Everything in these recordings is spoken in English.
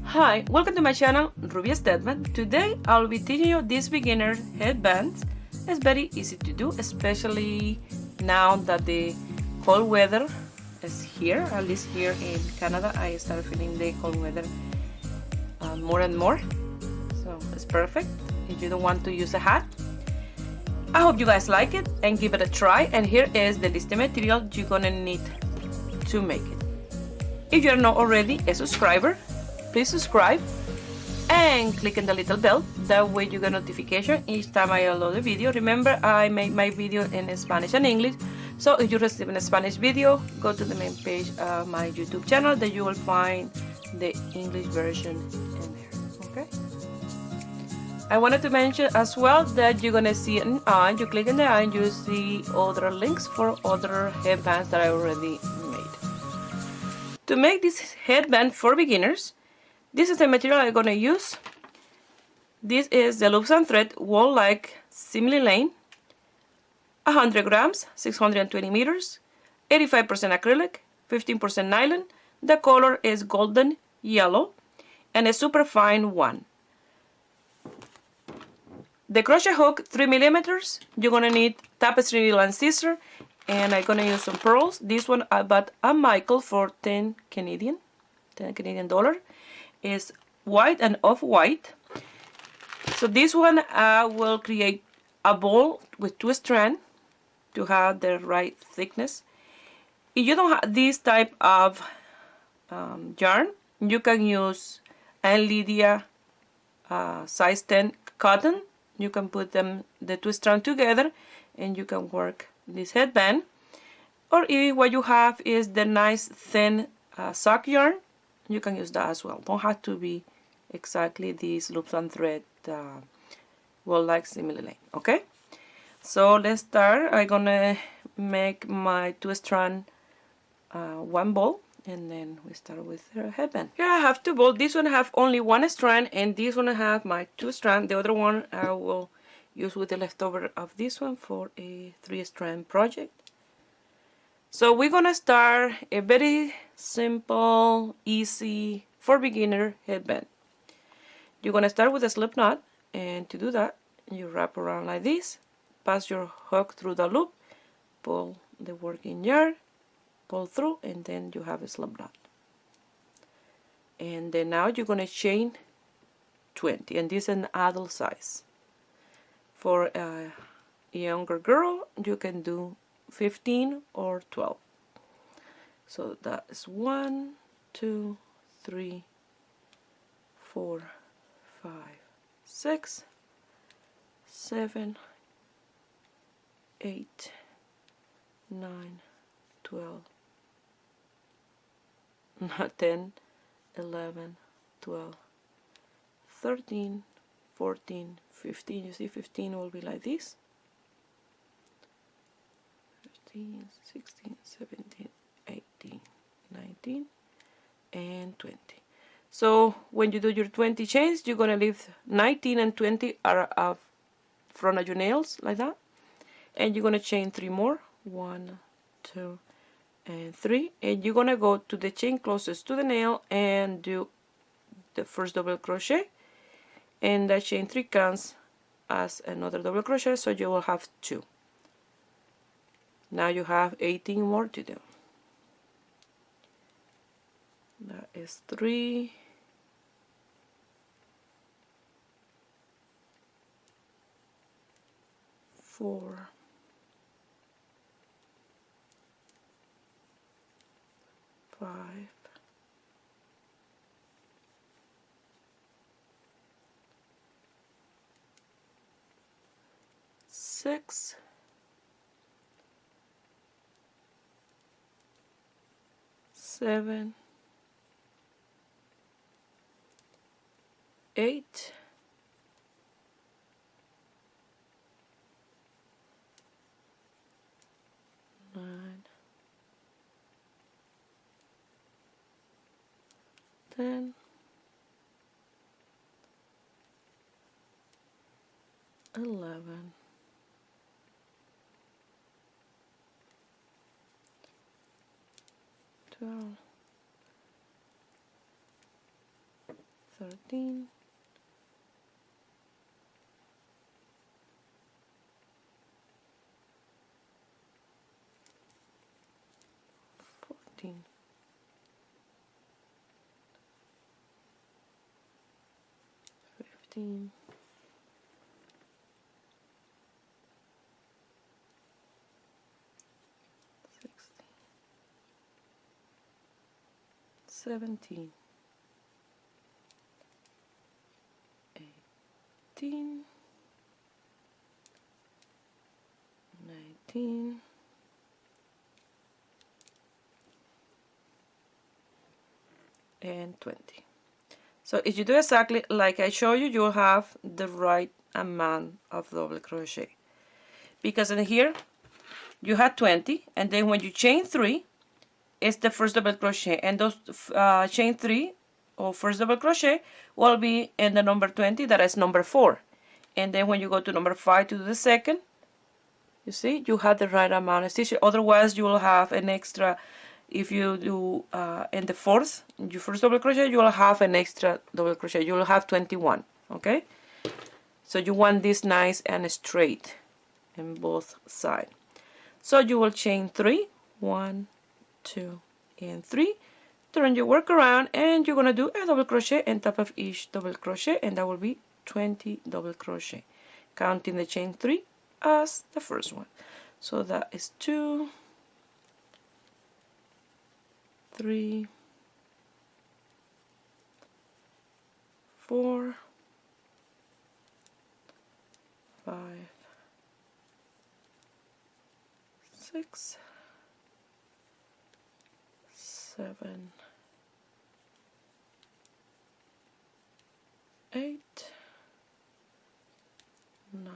Hi, welcome to my channel, Ruby Stedman. Today I'll be teaching you this beginner headbands. It's very easy to do, especially now that the cold weather is here. At least here in Canada, I start feeling the cold weather more and more. So it's perfect if you don't want to use a hat. I hope you guys like it and give it a try. And here is the list of material you're gonna need to make it. If you're not already a subscriber, please subscribe and click on the little bell. That way you get notification each time I upload a video. Remember, I make my video in Spanish and English, so if you receive a Spanish video, go to the main page of my YouTube channel, that you will find the English version in there. Okay, I wanted to mention as well that you're gonna see an eye. You click on the eye and you see other links for other headbands that I already made. To make this headband for beginners, this is the material I'm gonna use. This is the loops and thread wall-like simile lane, 100 grams, 620 meters, 85% acrylic, 15% nylon. The color is golden yellow and a super fine one. The crochet hook, 3 millimeters. You're gonna need tapestry needle and scissor, and I'm gonna use some pearls. This one I bought at Michael for 10 Canadian dollar. Is white and off-white. So this one I will create a ball with 2 strands to have the right thickness. If you don't have this type of yarn, you can use Aunt Lydia size 10 cotton. You can put them, the 2 strands together, and you can work this headband. Or if what you have is the nice thin sock yarn, you can use that as well. Don't have to be exactly these loops and thread like simile lane. Okay, so let's start. I'm gonna make my 2 strand one ball, and then we start with the headband. Here I have 2 balls. This one I have only 1 strand, and this one I have my 2 strand. The other one I will use with the leftover of this one for a 3 strand project. So we're gonna start a very simple, easy, for beginner headband. You're gonna start with a slip knot, and to do that, you wrap around like this, pass your hook through the loop, pull the working yarn, pull through, and then you have a slip knot. And then now you're gonna chain 20, and this is an adult size. For a younger girl, you can do 15 or 12. So that is 1, 2, 3, 4, 5, 6, 7, 8, 9, 12, 10, 11, 12, 13, 14, 15. You see, 15 will be like this. 16, 17, 18, 19, and 20. So when you do your 20 chains, you're gonna leave 19 and 20 are up front of your nails like that, and you're gonna chain 3 more, 1, 2, and 3, and you're gonna go to the chain closest to the nail and do the first double crochet, and that chain 3 counts as another double crochet, so you will have 2. Now you have 18 more to do. That is 3, 4, 5, 6, 7, 8, 9, 10, 11, 12, 13, 14, 15, 16, 17, 18, 19, and 20. So if you do exactly like I show you, you'll have the right amount of double crochet. Because in here, you had 20, and then when you chain 3, it's the first double crochet, and those chain 3 or first double crochet will be in the number 20, that is number 4. And then when you go to number 5 to do the second, you see, you have the right amount of stitches. Otherwise, you will have an extra. If you do in the fourth, your first double crochet, you will have an extra double crochet. You will have 21, okay? So you want this nice and straight in both sides. So you will chain 3, 1, 2, and 3. Turn your work around, and you're gonna do a double crochet on top of each double crochet, and that will be 20 double crochet, counting the chain 3 as the first one. So that is 2, 3, 4, 5, 6, 7, 8, 9,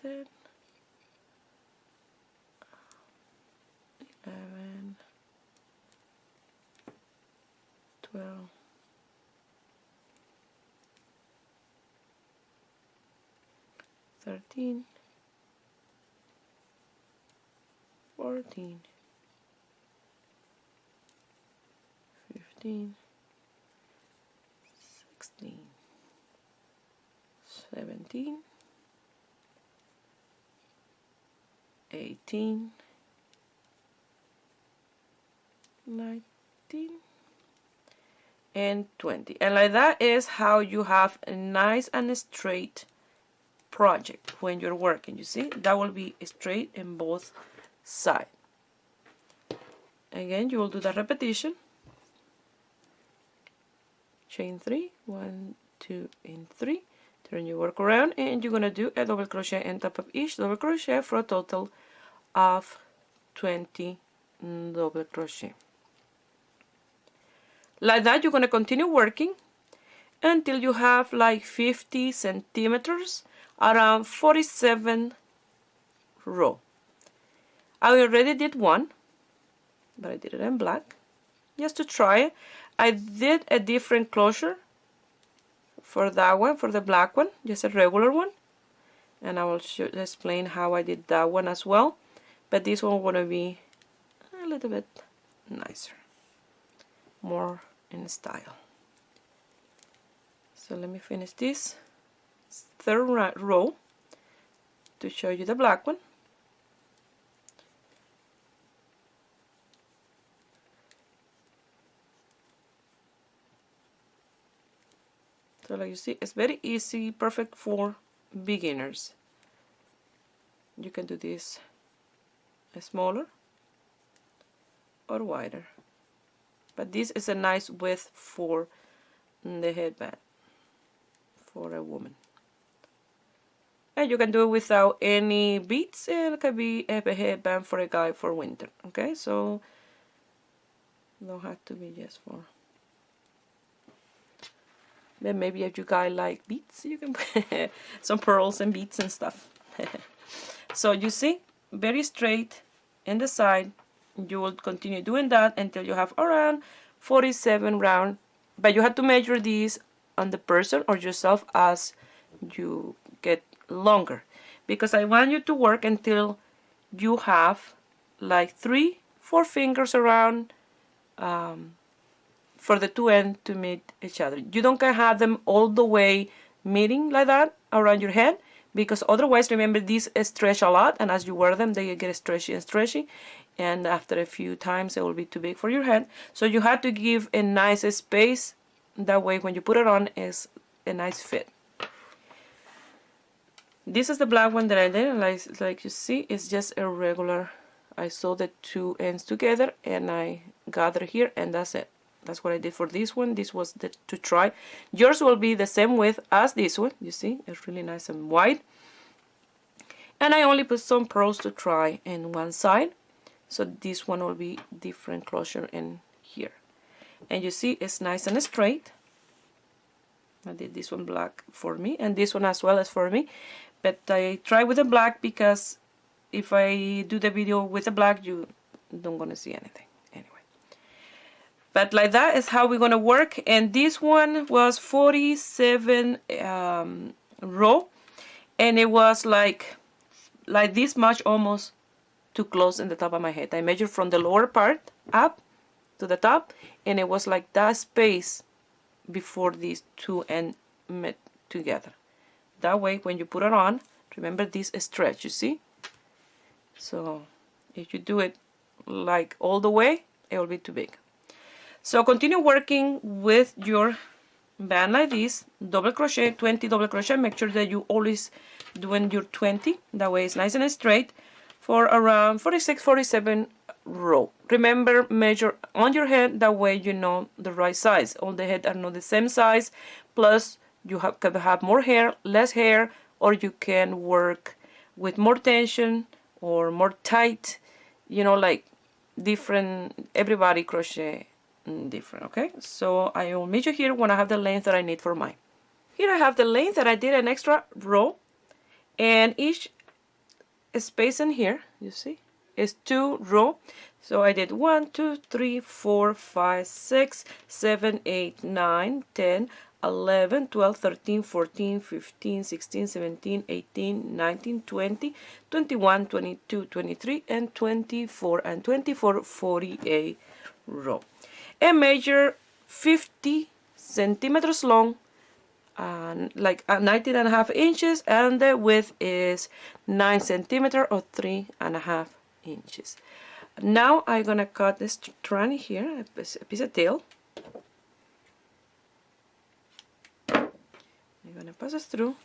10, 11, 12, 13, 14, 15, 16, 17, 18, 19, and 20. And like that is how you have a nice and straight project when you're working. You see, that will be straight in both sides. Again, you will do the repetition. Chain 3, 1, 2, and 3. Turn your work around, and you're gonna do a double crochet on top of each double crochet for a total of 20 double crochet. Like that, you're gonna continue working until you have like 50 centimeters, around 47 row. I already did one, but I did it in black just to try it. I did a different closure for that one, for the black one, just a regular one, and I will explain how I did that one as well. But this one will be a little bit nicer, more in style. So let me finish this third row to show you the black one. So like you see, it's very easy, perfect for beginners. You can do this smaller or wider, but this is a nice width for the headband for a woman. And you can do it without any beads, and it can be a headband for a guy for winter. Okay, so don't have to be just for. Then maybe if you guys like beads, you can put some pearls and beads and stuff. So you see, very straight in the side. You will continue doing that until you have around 47 round. But you have to measure these on the person or yourself as you get longer, because I want you to work until you have like 3-4 fingers around for the two ends to meet each other. You don't have them all the way meeting like that around your head, because otherwise, remember, these stretch a lot, and as you wear them, they get stretchy and stretchy, and after a few times they will be too big for your head. So you have to give a nice space, that way when you put it on, it's a nice fit. This is the black one that I did, like you see, it's just a regular, I sew the two ends together and I gather here, and that's it. That's what I did for this one. This was to try. Yours will be the same width as this one. You see, it's really nice and wide. And I only put some pearls to try in one side. So this one will be different closure in here. And you see, it's nice and straight. I did this one black for me, and this one as well as for me. But I try with the black because if I do the video with the black, you don't gonna see anything. But like that is how we're gonna work. And this one was 47 row, and it was like this much, almost too close in the top of my head. I measured from the lower part up to the top, and it was like that space before these two ends met together. That way, when you put it on, remember this stretch, you see? So if you do it like all the way, it will be too big. So continue working with your band like this, double crochet, 20 double crochet. Make sure that you always doing your 20, that way it's nice and straight, for around 46, 47 row. Remember, measure on your head, that way you know the right size. All the heads are not the same size, plus you can have more hair, less hair, or you can work with more tension or more tight, you know, like different, everybody crochet different. Okay, so I will measure here when I have the length that I need for mine. Here I have the length that I did an extra row, and each space in here, you see, is 2 row. So I did 1, 2, 3, 4, 5, 6, 7, 8, 9, 10, 11, 12, 13, 14, 15, 16, 17, 18, 19, 20, 21, 22, 23, and 24, and 24, 48 row. And measure 50 centimeters long, like 19.5 inches, and the width is 9 centimeters or 3.5 inches. Now I'm gonna cut this strand here, a piece of tail. I'm gonna pass this through,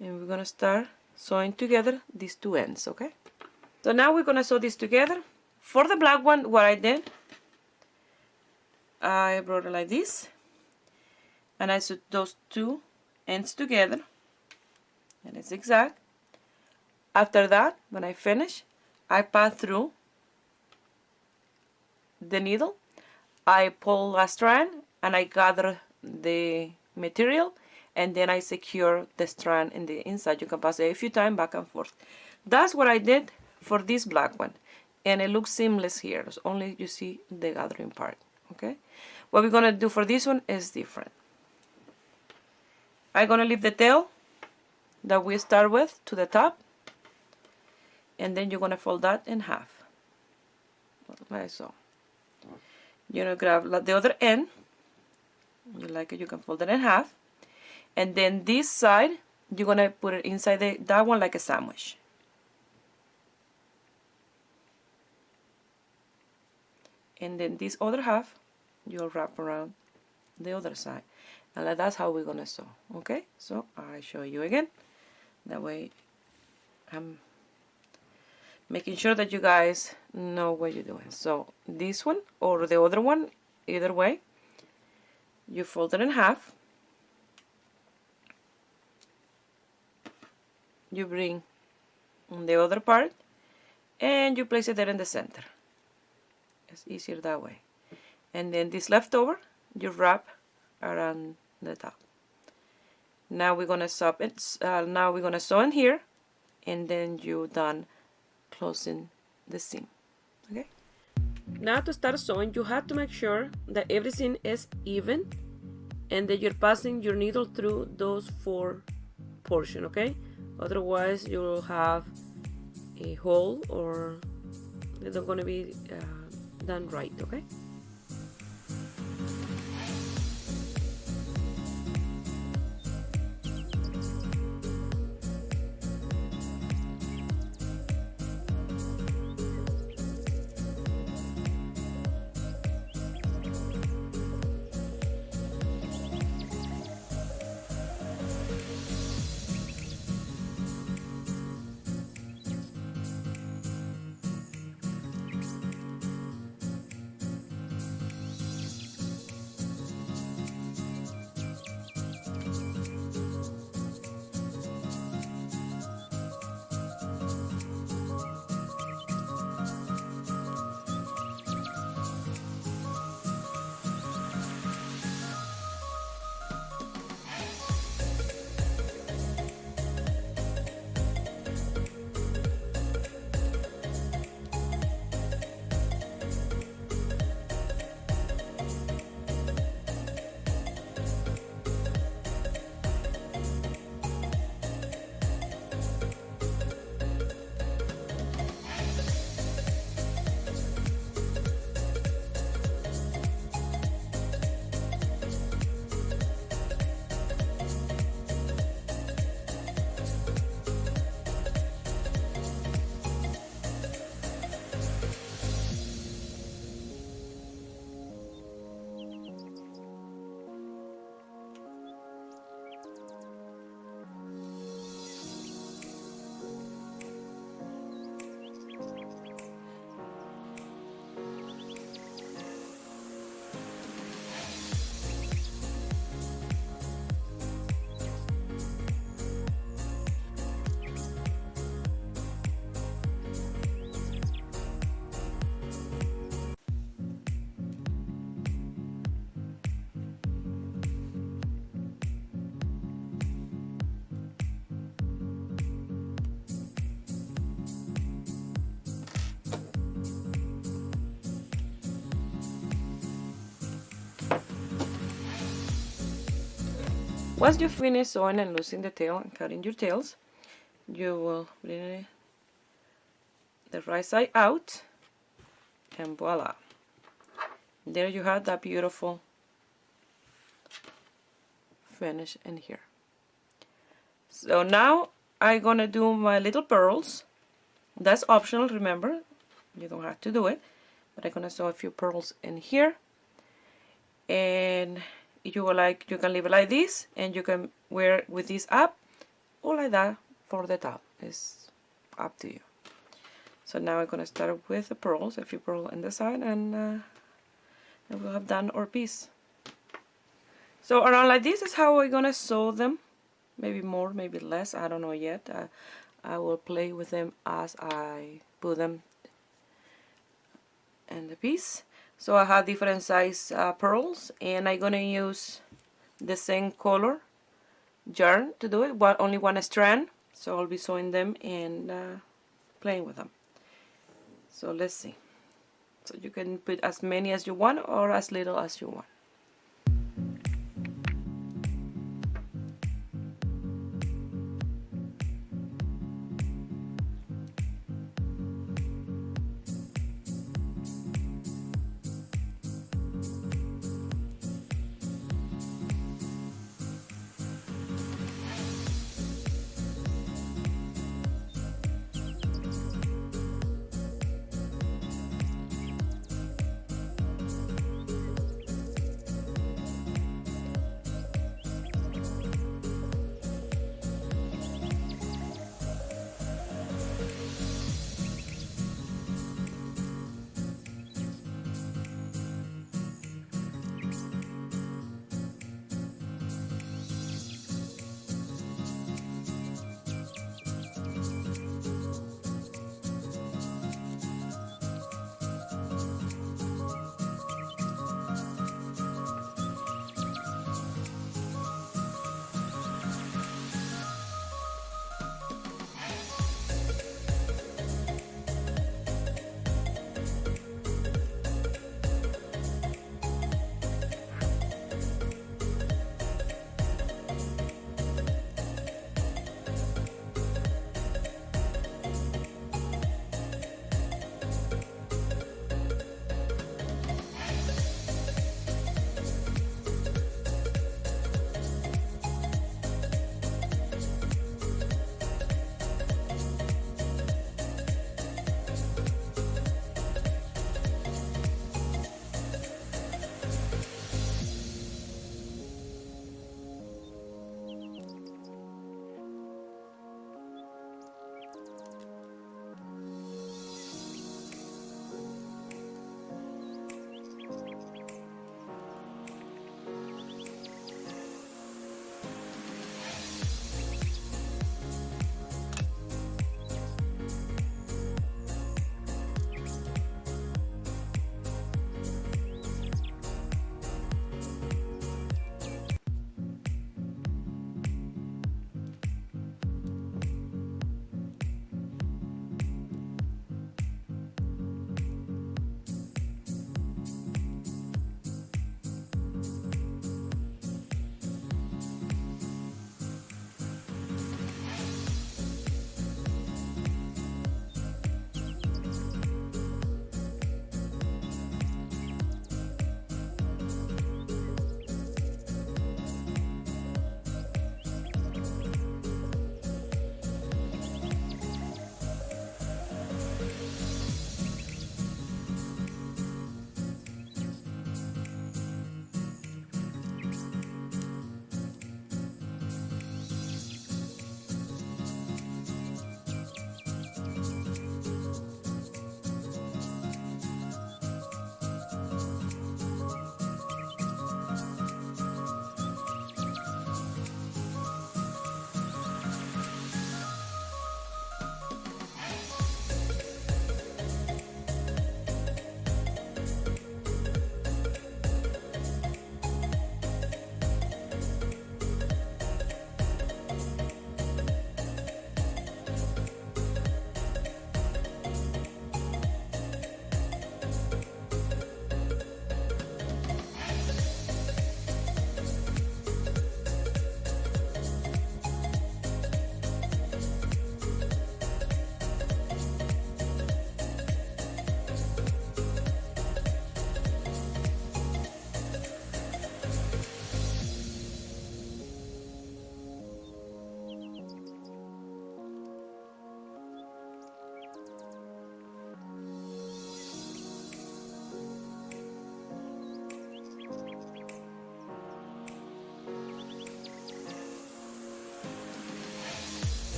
and we're gonna start sewing together these two ends. Okay, so now we're gonna sew this together. For the black one, what I did, I brought it like this, and I sewed those two ends together, and it's zigzag. After that, when I finish, I pass through the needle, I pull a strand, and I gather the material, and then I secure the strand in the inside. You can pass it a few times back and forth. That's what I did for this black one, and it looks seamless here. It's only you see the gathering part. Okay, what we're gonna do for this one is different. I'm gonna leave the tail that we start with to the top, and then you're gonna fold that in half, like so. You're gonna grab the other end, you like it, you can fold it in half, and then this side you're gonna put it inside that one like a sandwich. And then this other half you'll wrap around the other side, and that's how we're gonna sew. Okay, so I show you again, that way I'm making sure that you guys know what you're doing. So this one or the other one, either way, you fold it in half, you bring the other part and you place it there in the center. It's easier that way. And then this leftover you wrap around the top. Now we're gonna sew it. Now we're gonna sew in here, and then you're done closing the seam. Okay. Now to start sewing, you have to make sure that everything is even, and that you're passing your needle through those 4 portions. Okay. Otherwise, you will have a hole, or they're not gonna be done right. Okay. Once you finish sewing and losing the tail and cutting your tails, you will bring the right side out, and voila, there you have that beautiful finish in here. So now I'm gonna do my little pearls. That's optional, remember, you don't have to do it, but I'm gonna sew a few pearls in here, and you can leave it like this, and you can wear it with this up or like that for the top. It's up to you. So now I'm gonna start with the pearls, a few pearls on the side, and we'll have done our piece. So around like this is how we're gonna sew them. Maybe more, maybe less, I don't know yet. I will play with them as I put them in the piece. So I have different size pearls, and I'm gonna use the same color yarn to do it, only one strand. So I'll be sewing them and playing with them. So let's see. So you can put as many as you want or as little as you want.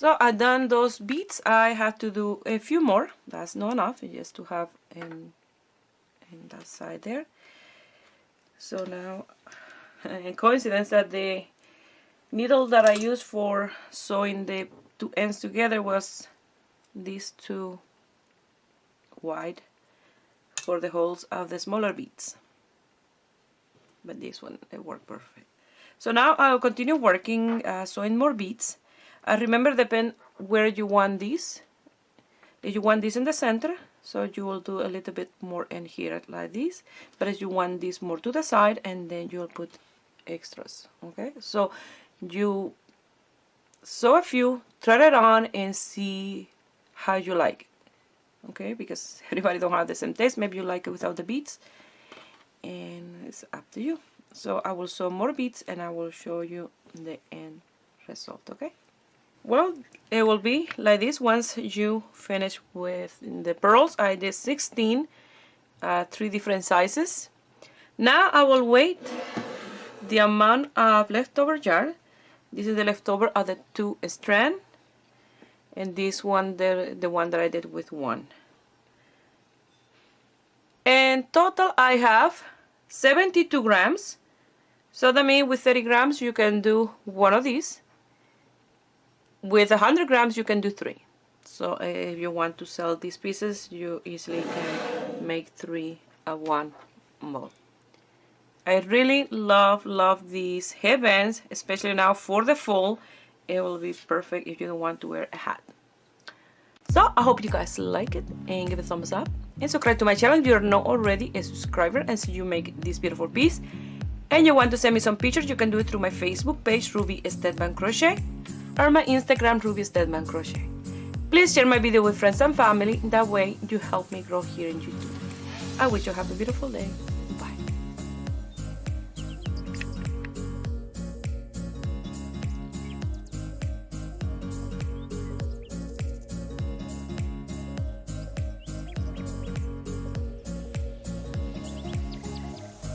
So I've done those beads. I have to do a few more. That's not enough, just to have in that side there. So now, a coincidence that the needle that I used for sewing the two ends together was these two wide for the holes of the smaller beads. But this one, it worked perfect. So now I'll continue working, sewing more beads. Remember, depend where you want this. If you want this in the center, so you will do a little bit more in here like this. But if you want this more to the side, and then you'll put extras. Okay, so you sew a few, try it on, and see how you like it. Okay, because everybody don't have the same taste. Maybe you like it without the beads, and it's up to you. So I will sew more beads, and I will show you the end result. Okay. Well, it will be like this once you finish with the pearls. I did 16, 3 different sizes. Now I will wait the amount of leftover yarn. This is the leftover of the 2 strand, and this one, the one that I did with 1. And total I have 72 grams. So that means with 30 grams you can do one of these. With 100 grams you can do 3. So if you want to sell these pieces, you easily can make 3 of one mold. I really love these headbands, especially now for the fall. It will be perfect if you don't want to wear a hat. So I hope you guys like it, and give it a thumbs up and subscribe to my channel if you're not already a subscriber and see you make this beautiful piece. And you want to send me some pictures, you can do it through my Facebook page, Ruby Steadman Crochet, or my Instagram, Ruby Steadman Crochet. Please share my video with friends and family. That way you help me grow here in YouTube. I wish you have a beautiful day.